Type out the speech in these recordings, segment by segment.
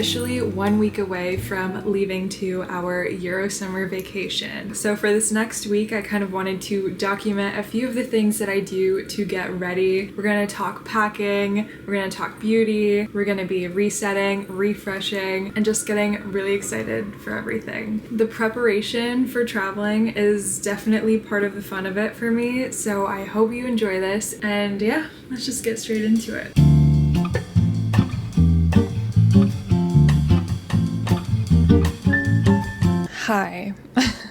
officially 1 week away from leaving to our Euro summer vacation. So for this next week, I kind of wanted to document a few of the things that I do to get ready. We're gonna talk packing, we're gonna talk beauty, we're gonna be resetting, refreshing, and just getting really excited for everything. The preparation for traveling is definitely part of the fun of it for me, so I hope you enjoy this, and yeah, let's just get straight into it. Hi.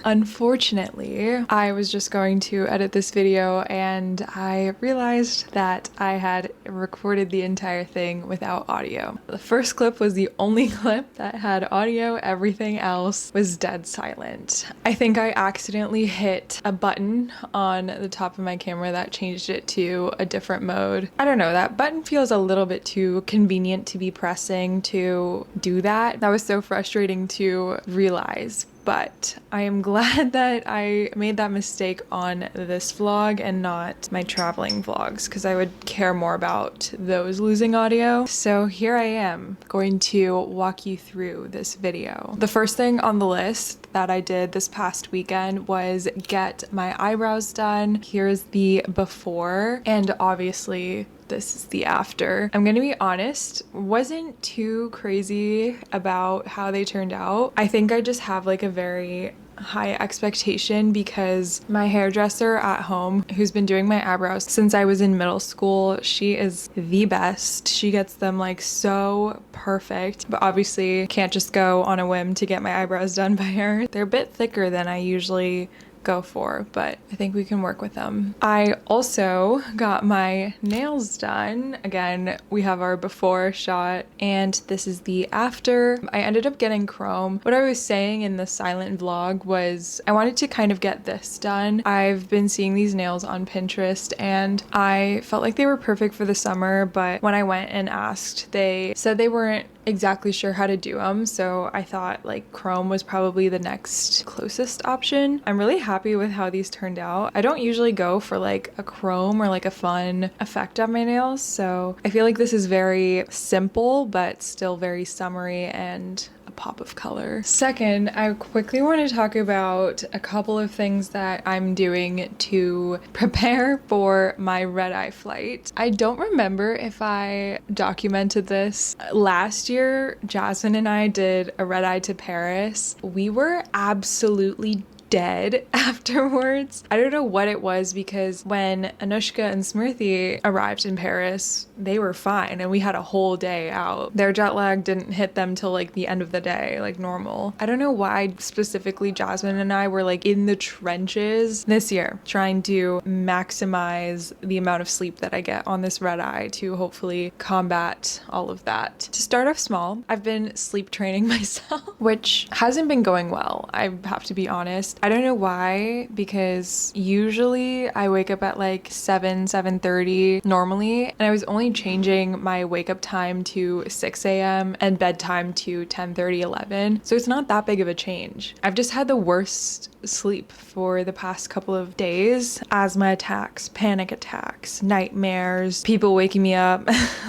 Unfortunately, I was just going to edit this video and I realized that I had recorded the entire thing without audio. The first clip was the only clip that had audio, everything else was dead silent. I think I accidentally hit a button on the top of my camera that changed it to a different mode. I don't know, that button feels a little bit too convenient to be pressing to do that. That was so frustrating to realize. But I am glad that I made that mistake on this vlog and not my traveling vlogs, because I would care more about those losing audio. So here I am going to walk you through this video. The first thing on the list that I did this past weekend was get my eyebrows done. Here's the before, and obviously this is the after. I'm gonna be honest, wasn't too crazy about how they turned out. I think I just have like a very high expectation because my hairdresser at home, who's been doing my eyebrows since I was in middle school, she is the best. She gets them like so perfect, but obviously can't just go on a whim to get my eyebrows done by her. They're a bit thicker than I usually go for, but I think we can work with them. I also got my nails done. Again, we have our before shot and this is the after. I ended up getting chrome. What I was saying in the silent vlog was I wanted to kind of get this done. I've been seeing these nails on Pinterest and I felt like they were perfect for the summer, but when I went and asked, they said they weren't exactly sure how to do them, so I thought like chrome was probably the next closest option. I'm really happy with how these turned out. I don't usually go for like a chrome or like a fun effect on my nails, so I feel like this is very simple but still very summery and a pop of color. Second, I quickly want to talk about a couple of things that I'm doing to prepare for my red-eye flight. I don't remember if I documented this. Last year, Jasmine and I did a red-eye to Paris. We were absolutely dead afterwards. I don't know what it was, because when Anushka and Smriti arrived in Paris, they were fine and we had a whole day out. Their jet lag didn't hit them till like the end of the day, like normal. I don't know why specifically Jasmine and I were like in the trenches this year trying to maximize the amount of sleep that I get on this red eye to hopefully combat all of that. To start off small, I've been sleep training myself, which hasn't been going well, I have to be honest. I don't know why, because usually I wake up at like 7:30 normally, and I was only changing my wake up time to 6 a.m. and bedtime to 10:30, 11. So it's not that big of a change. I've just had the worst sleep for the past couple of days. Asthma attacks, panic attacks, nightmares, people waking me up,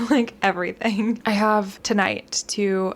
like everything. I have tonight to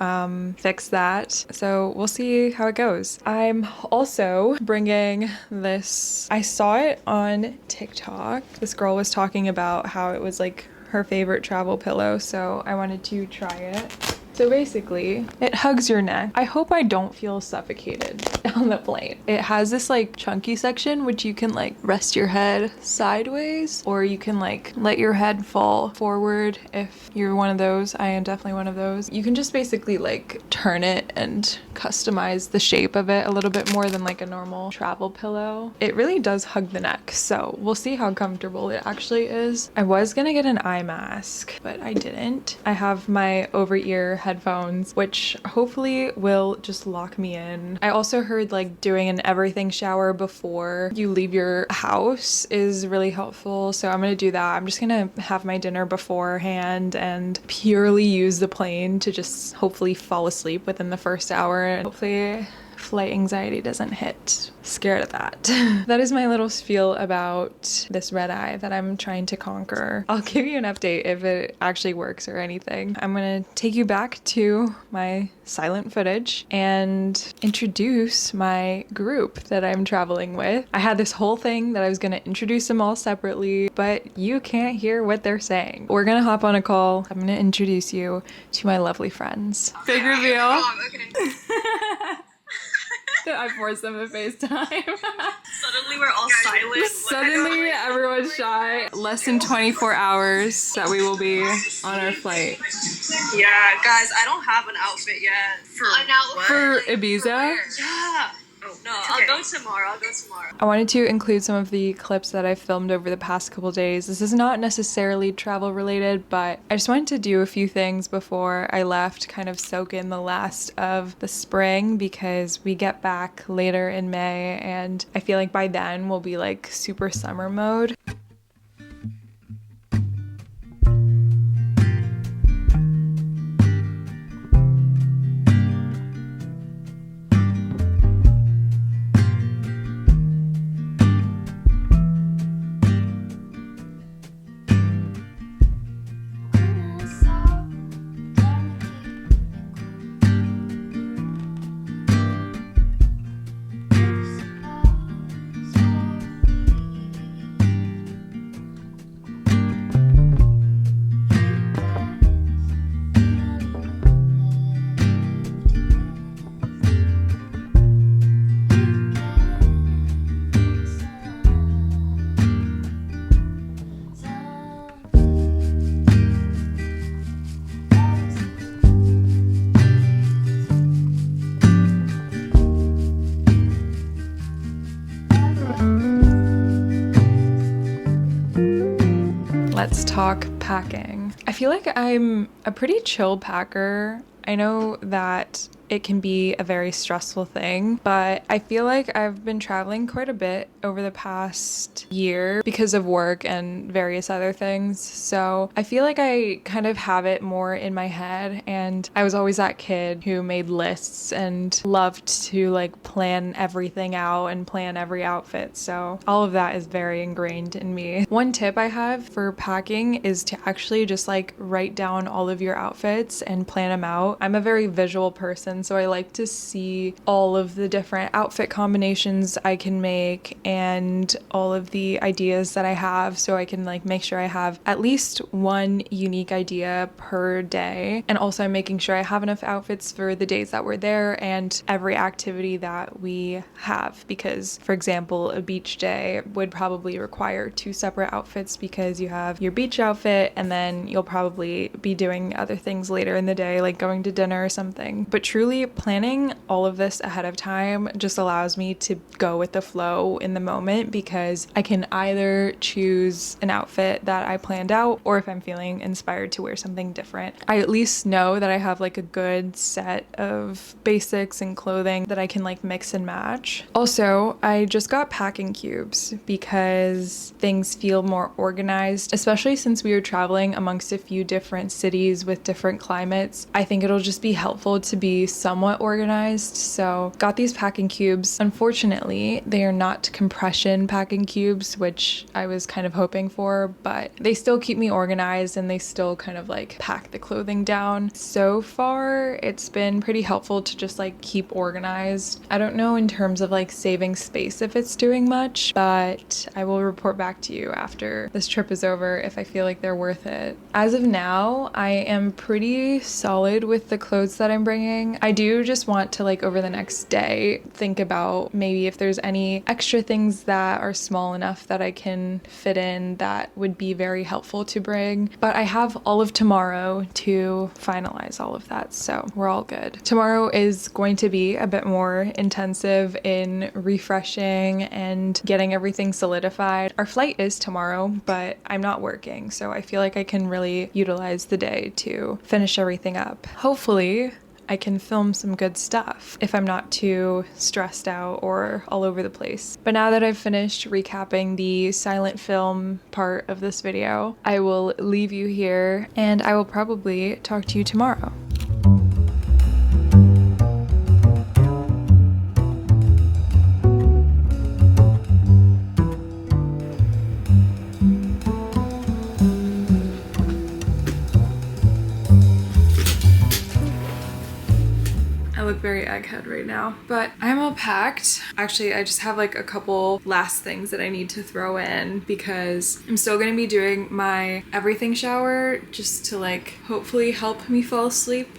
fix that, so we'll see how it goes. I'm also bringing this, I saw it on TikTok. This girl was talking about how it was like her favorite travel pillow, so I wanted to try it. So basically, it hugs your neck. I hope I don't feel suffocated on the plane. It has this like chunky section which you can like rest your head sideways, or you can like let your head fall forward if you're one of those. I am definitely one of those. You can just basically like turn it and customize the shape of it a little bit more than like a normal travel pillow. It really does hug the neck, so we'll see how comfortable it actually is. I was gonna get an eye mask, but I didn't. I have my over-ear headphones, which hopefully will just lock me in. I also heard like doing an everything shower before you leave your house is really helpful, so I'm gonna do that. I'm just gonna have my dinner beforehand and purely use the plane to just hopefully fall asleep within the first hour and hopefully flight anxiety doesn't hit. Scared of that. That is my little spiel about this red eye that I'm trying to conquer. I'll give you an update if it actually works or anything. I'm gonna take you back to my silent footage and introduce my group that I'm traveling with. I had this whole thing that I was gonna introduce them all separately, but you can't hear what they're saying. We're gonna hop on a call. I'm gonna introduce you to my lovely friends. Big reveal. Oh, okay. I forced them to FaceTime. Suddenly we're all silent. Suddenly everyone's shy. Less than 24 hours that we will be on our flight. Yeah, guys, I don't have an outfit yet. For Ibiza? Yeah. Oh, no, I'll go tomorrow. I wanted to include some of the clips that I filmed over the past couple days. This is not necessarily travel related, but I just wanted to do a few things before I left, kind of soak in the last of the spring, because we get back later in May and I feel like by then we'll be like super summer mode. Let's talk packing. I feel like I'm a pretty chill packer. I know that it can be a very stressful thing, but I feel like I've been traveling quite a bit over the past year because of work and various other things. So I feel like I kind of have it more in my head, and I was always that kid who made lists and loved to like plan everything out and plan every outfit. So all of that is very ingrained in me. One tip I have for packing is to actually just like write down all of your outfits and plan them out. I'm a very visual person, so I like to see all of the different outfit combinations I can make and all of the ideas that I have, so I can like make sure I have at least one unique idea per day. And also I'm making sure I have enough outfits for the days that we're there and every activity that we have, because for example a beach day would probably require 2 separate outfits because you have your beach outfit and then you'll probably be doing other things later in the day, like going to dinner or something. But truly planning all of this ahead of time just allows me to go with the flow in the moment, because I can either choose an outfit that I planned out, or if I'm feeling inspired to wear something different, I at least know that I have like a good set of basics and clothing that I can like mix and match. Also, I just got packing cubes because things feel more organized, especially since we were traveling amongst a few different cities with different climates. I think it'll just be helpful to be somewhat organized. So got these packing cubes. Unfortunately, they are not compression packing cubes, which I was kind of hoping for, but they still keep me organized and they still kind of like pack the clothing down. So far, it's been pretty helpful to just like keep organized. I don't know in terms of like saving space if it's doing much, but I will report back to you after this trip is over if I feel like they're worth it. As of now, I am pretty solid with the clothes that I'm bringing. I do just want to like over the next day think about maybe if there's any extra things that are small enough that I can fit in that would be very helpful to bring. But I have all of tomorrow to finalize all of that, so we're all good. Tomorrow is going to be a bit more intensive in refreshing and getting everything solidified. Our flight is tomorrow, but I'm not working, so I feel like I can really utilize the day to finish everything up. Hopefully, I can film some good stuff if I'm not too stressed out or all over the place. But now that I've finished recapping the silent film part of this video, I will leave you here and I will probably talk to you tomorrow. egghead right now. But I'm all packed. Actually, I just have like a couple last things that I need to throw in because I'm still gonna be doing my everything shower just to like hopefully help me fall asleep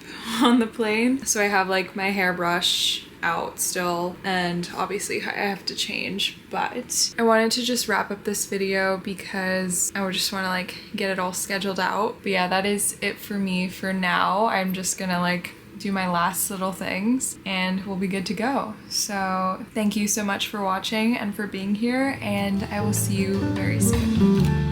on the plane. So I have like my hairbrush out still, and obviously I have to change, but I wanted to just wrap up this video because I would just want to like get it all scheduled out. But yeah, that is it for me for now. I'm just gonna like do my last little things and we'll be good to go. So thank you so much for watching and for being here, and I will see you very soon.